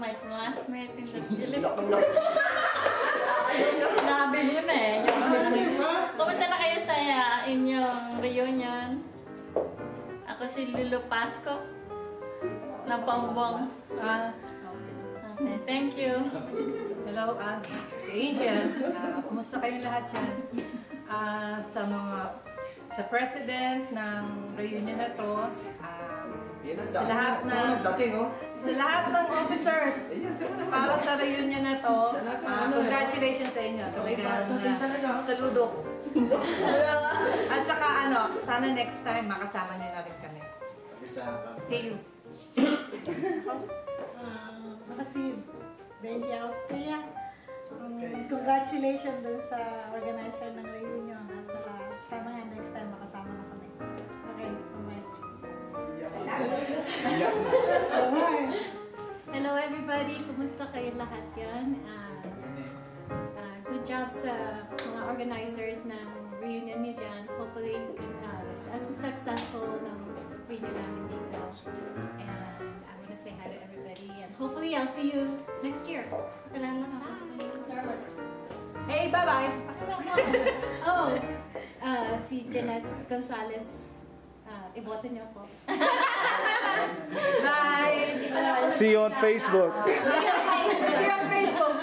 my classmate in the Philippines. Sinabi niyo na eh. Kumusta na kayo sa inyong reunion? Ako si Lulu Pasco. Na Bongbong. Okay, thank you. Hello, si Angel. Kumusta kayong lahat yan? Sa president ng reunion na to, sa lahat ng officers para sa reunion na to, congratulations sa inyo. Saludo. At saka sana next time makasama niyo na rin kami. See you. Si Benji Austria. Congratulations dun sa organizer ng reunion at saka sana nga next time makasama na kami. Okay, Hello everybody! Kumusta kayo lahat yan? Good job sa mga organizers ng reunion niyo dyan. Hopefully, it's as successful ng reunion namin dito. And I want to say hi to everybody. And hopefully, I'll see you next year. Hey, bye-bye! Oh, si Jeanette Gonzalez. Iboto niyo po. Bye! See you on Facebook. See you on Facebook.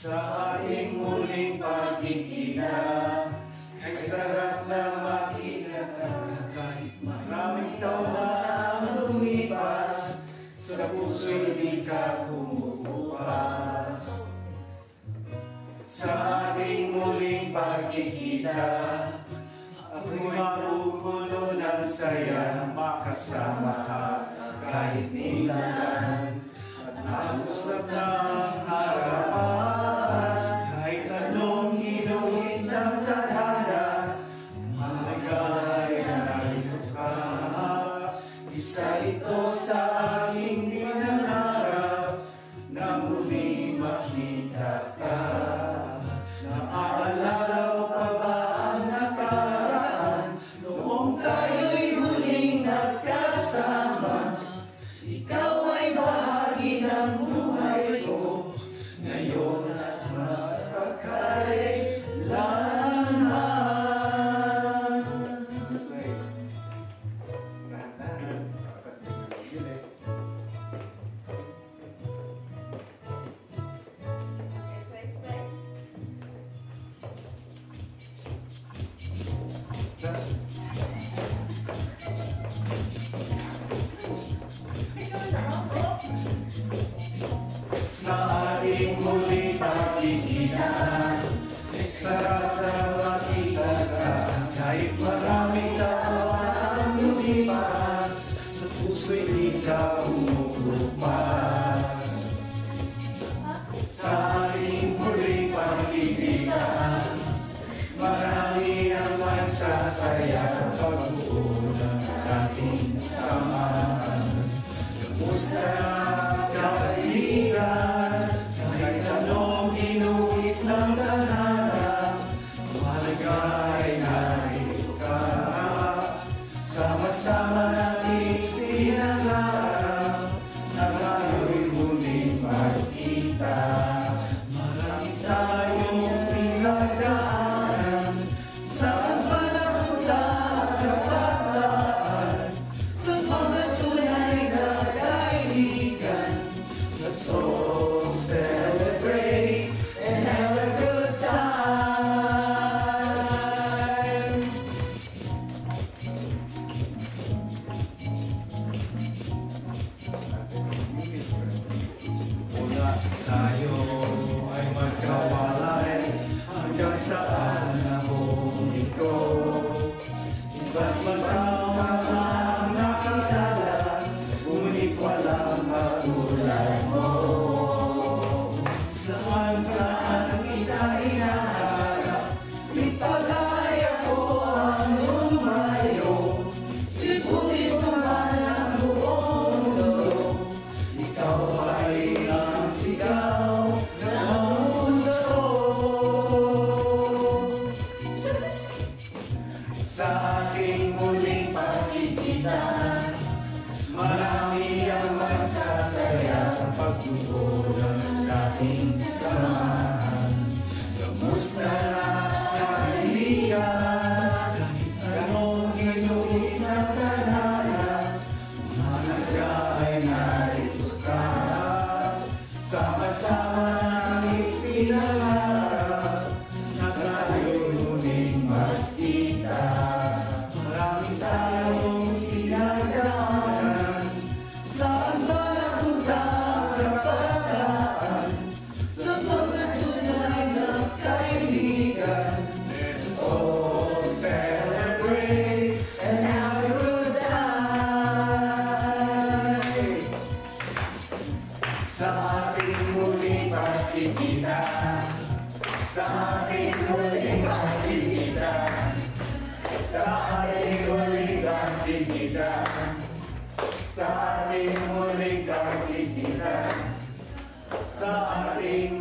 Sa ating muling pagkikita, ay sarap na makita ka. Kahit maraming taon na ang lumipas, sa puso'y di ka kumukupas. Sa ating muling pagkikita, ako'y mapupuno ng saya na makasama ka. Kahit minsan, at nausap na ang harapan, kahit anong inuwit ng tadhana, malagay na narito ka. Isa ito sa aking pinangarap, na muli makita ka. Naaalala mo pa ba ang nakaraan, noong tayo'y huling nagkasama? Ikaw ay bahagi ng buhay ko, ngayon at magpakailanman. Sa ating muling pagkikita, ay sarap na makita ka. Kahit maraming taon ang lumipas, sa puso'y di ka kumukupas. Sa ating muling pagkikita, marami ang magsasaya sa pagbuo ng ating samahan. Kamusta kaibigan, kahit anong inuwit ng tadhana, malagay narito ka. Sama-sama nating pinangarap, na tayo'y muling magkita. Marami tayong pinagdaanan, saan pa napunta ang kabataan, sa mga tunay na sa pagtukoy ng dating samahan. Kamusta na kaibigan? Kahit anong inuit na kanaya, mahalaga ay narito ka. Sama-sama natin pinangarap na tayo'y muling magkita. Marami tayong pinagdaanan, saan ba napunta ang kabataan? Sa mga tunay na kaibigan, let's all celebrate and have a good time. Sa ating muling pagkikita, sa ating muling pagkikita, sa ating muling pagkikita, sa ating muling pagkikita, sa ating